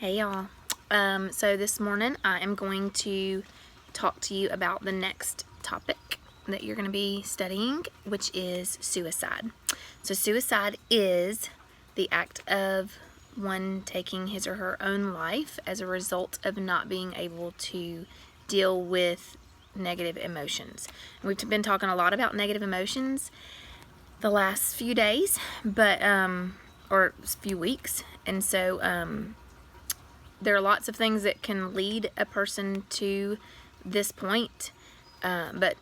Hey y'all. So this morning I am going to talk to you about the next topic that you're going to be studying, which is suicide. So suicide is the act of one taking his or her own life as a result of not being able to deal with negative emotions. We've been talking a lot about negative emotions the last few days, but or few weeks, and so there are lots of things that can lead a person to this point, but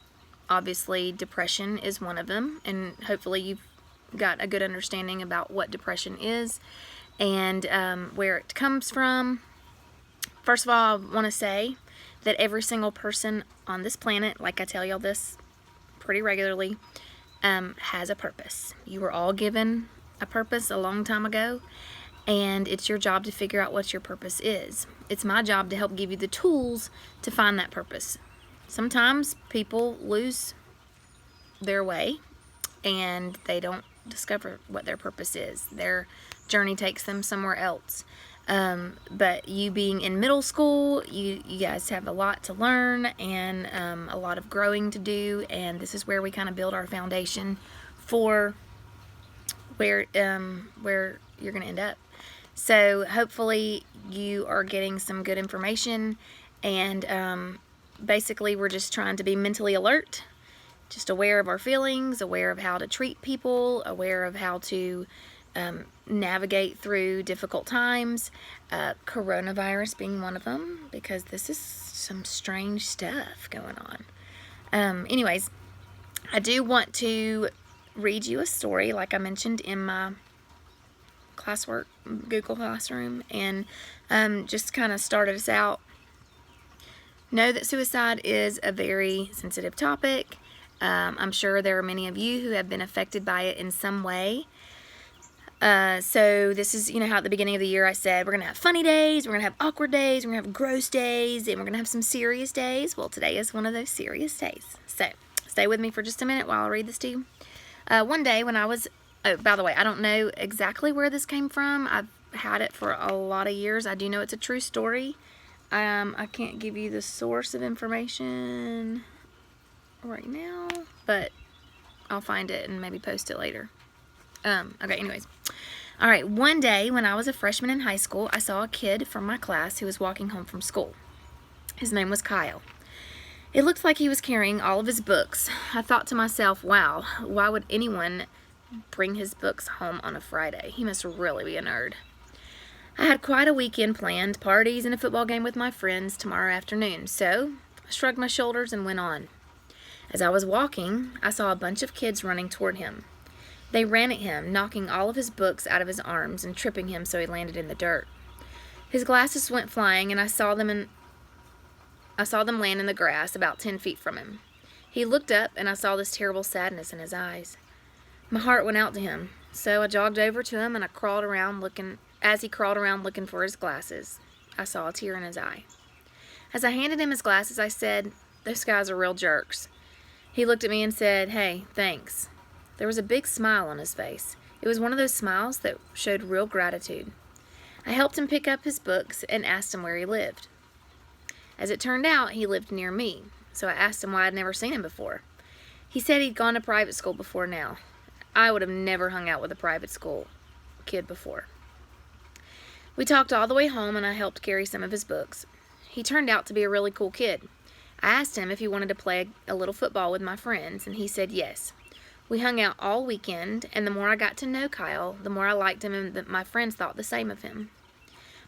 obviously depression is one of them, and hopefully you've got a good understanding about what depression is and where it comes from. First of all, I want to say that every single person on this planet, like I tell y'all this pretty regularly, has a purpose. You were all given a purpose a long time ago, and it's your job to figure out what your purpose is. It's my job to help give you the tools to find that purpose. Sometimes people lose their way and they don't discover what their purpose is. Their journey takes them somewhere else. But you being in middle school, you guys have a lot to learn and a lot of growing to do, and this is where we kind of build our foundation for where you're going to end up. So hopefully you are getting some good information, and basically we're just trying to be mentally alert, just aware of our feelings, aware of how to treat people, aware of how to navigate through difficult times, coronavirus being one of them, because this is some strange stuff going on. Anyways, I do want to read you a story like I mentioned in my classwork, Google Classroom, and just kind of started us out. Know that suicide is a very sensitive topic. I'm sure there are many of you who have been affected by it in some way. So this is, how at the beginning of the year I said we're going to have funny days, we're going to have awkward days, we're going to have gross days, and we're going to have some serious days. Well, today is one of those serious days. So stay with me for just a minute while I read this to you. One day when I was, oh, by the way, I don't know exactly where this came from. I've had it for a lot of years. I do know it's a true story. I can't give you the source of information right now, but I'll find it and maybe post it later. Okay, anyways. All right, one day when I was a freshman in high school, I saw a kid from my class who was walking home from school. His name was Kyle. It looked like he was carrying all of his books. I thought to myself, wow, why would anyone bring his books home on a Friday? He must really be a nerd. I had quite a weekend planned, parties and a football game with my friends tomorrow afternoon, so I shrugged my shoulders and went on. As I was walking, I saw a bunch of kids running toward him. They ran at him, knocking all of his books out of his arms and tripping him so he landed in the dirt. His glasses went flying, and I saw them land in the grass about 10 feet from him. He looked up, and I saw this terrible sadness in his eyes. My heart went out to him, so I jogged over to him, and I crawled around looking. As he crawled around looking for his glasses, I saw a tear in his eye. As I handed him his glasses, I said, "Those guys are real jerks." He looked at me and said, "Hey, thanks." There was a big smile on his face. It was one of those smiles that showed real gratitude. I helped him pick up his books and asked him where he lived. As it turned out, he lived near me, so I asked him why I'd never seen him before. He said he'd gone to private school before now. I would have never hung out with a private school kid before. We talked all the way home, and I helped carry some of his books. He turned out to be a really cool kid. I asked him if he wanted to play a little football with my friends, and he said yes. We hung out all weekend, and the more I got to know Kyle, the more I liked him, and my friends thought the same of him.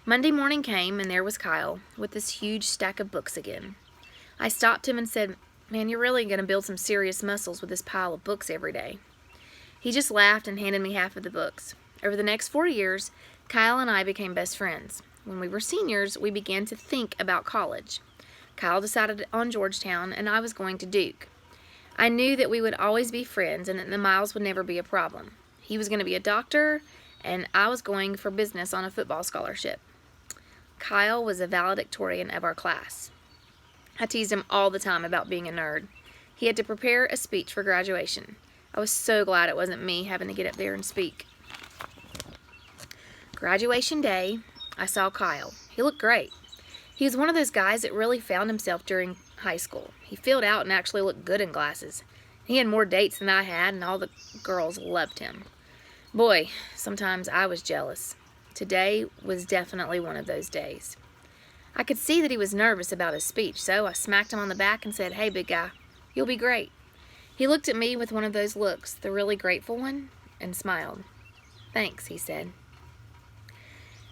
Monday morning came, and there was Kyle with this huge stack of books again. I stopped him and said, "Man, you're really going to build some serious muscles with this pile of books every day." He just laughed and handed me half of the books. Over the next 4 years, Kyle and I became best friends. When we were seniors, we began to think about college. Kyle decided on Georgetown, and I was going to Duke. I knew that we would always be friends and that the miles would never be a problem. He was going to be a doctor, and I was going for business on a football scholarship. Kyle was a valedictorian of our class. I teased him all the time about being a nerd. He had to prepare a speech for graduation. I was so glad it wasn't me having to get up there and speak. Graduation day, I saw Kyle. He looked great. He was one of those guys that really found himself during high school. He filled out and actually looked good in glasses. He had more dates than I had, and all the girls loved him. Boy, sometimes I was jealous. Today was definitely one of those days. I could see that he was nervous about his speech, so I smacked him on the back and said, "Hey, big guy, you'll be great." He looked at me with one of those looks, the really grateful one, and smiled. "Thanks," he said.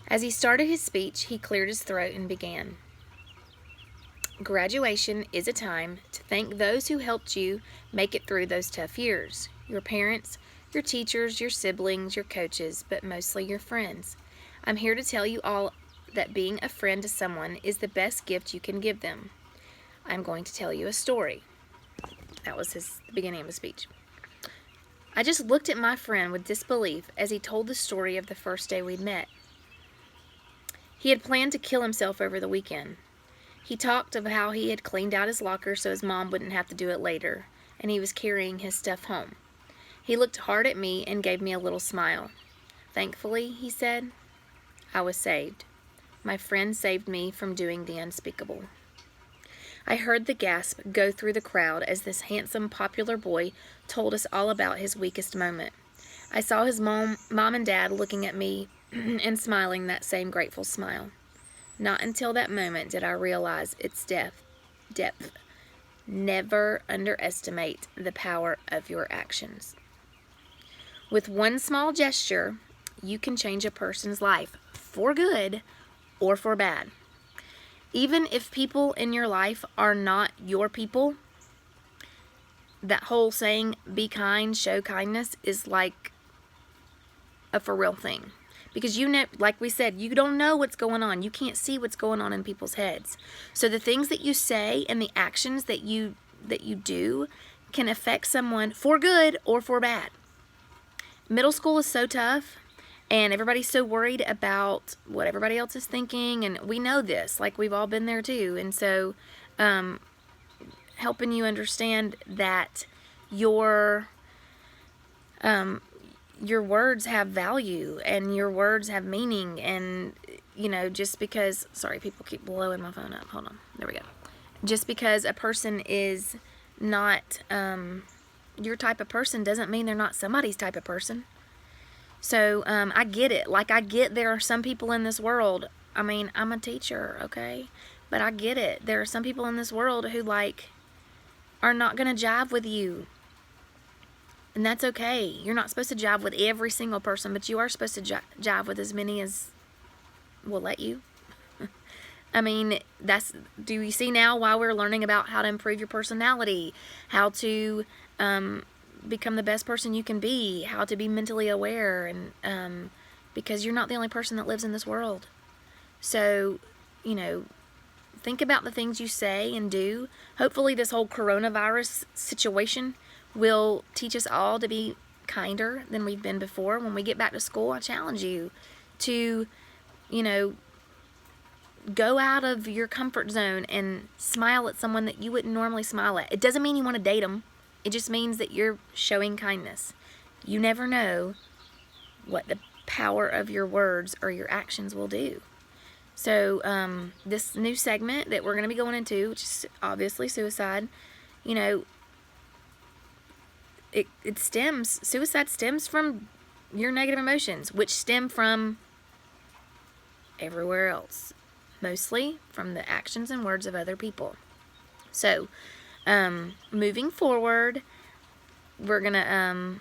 As he started his speech, he cleared his throat and began. Graduation is a time to thank those who helped you make it through those tough years. Your parents, your teachers, your siblings, your coaches, but mostly your friends. I'm here to tell you all that being a friend to someone is the best gift you can give them. I'm going to tell you a story. That was the beginning of his speech. I just looked at my friend with disbelief as he told the story of the first day we'd met. He had planned to kill himself over the weekend. He talked of how he had cleaned out his locker so his mom wouldn't have to do it later, and he was carrying his stuff home. He looked hard at me and gave me a little smile. "Thankfully," he said, "I was saved. My friend saved me from doing the unspeakable." I heard the gasp go through the crowd as this handsome, popular boy told us all about his weakest moment. I saw his mom and dad looking at me and smiling that same grateful smile. Not until that moment did I realize its depth. Never underestimate the power of your actions. With one small gesture, you can change a person's life for good or for bad. Even if people in your life are not your people, that whole saying, "be kind, show kindness," is like a for real thing. Because like we said, you don't know what's going on. You can't see what's going on in people's heads. So the things that you say and the actions that you do can affect someone for good or for bad. Middle school is so tough, and everybody's so worried about what everybody else is thinking, and we know this, like we've all been there too. And so helping you understand that your words have value and your words have meaning, and just because, sorry, people keep blowing my phone up. Hold on. There we go. Just because a person is not your type of person doesn't mean they're not somebody's type of person. So I get it. Like, I get there are some people in this world. I mean, I'm a teacher, okay? But I get it. There are some people in this world who, are not going to jive with you. And that's okay. You're not supposed to jive with every single person, but you are supposed to jive with as many as will let you. I mean, do you see now why we're learning about how to improve your personality, how to become the best person you can be, how to be mentally aware, and because you're not the only person that lives in this world. So, think about the things you say and do. Hopefully this whole coronavirus situation will teach us all to be kinder than we've been before. When we get back to school, I challenge you to, go out of your comfort zone and smile at someone that you wouldn't normally smile at. It doesn't mean you want to date them. It just means that you're showing kindness. You never know what the power of your words or your actions will do. So this new segment that we're going to be going into, which is obviously suicide, suicide stems from your negative emotions, which stem from everywhere else, mostly from the actions and words of other people. So moving forward, we're going to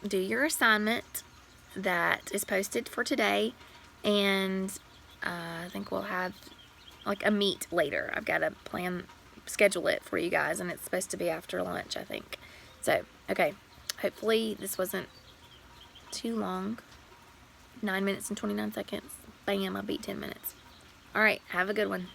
do your assignment that is posted for today, and I think we'll have a meet later. I've got to schedule it for you guys, and it's supposed to be after lunch, I think. So, okay, hopefully this wasn't too long. 9 minutes and 29 seconds. Bam, I beat 10 minutes. All right, have a good one.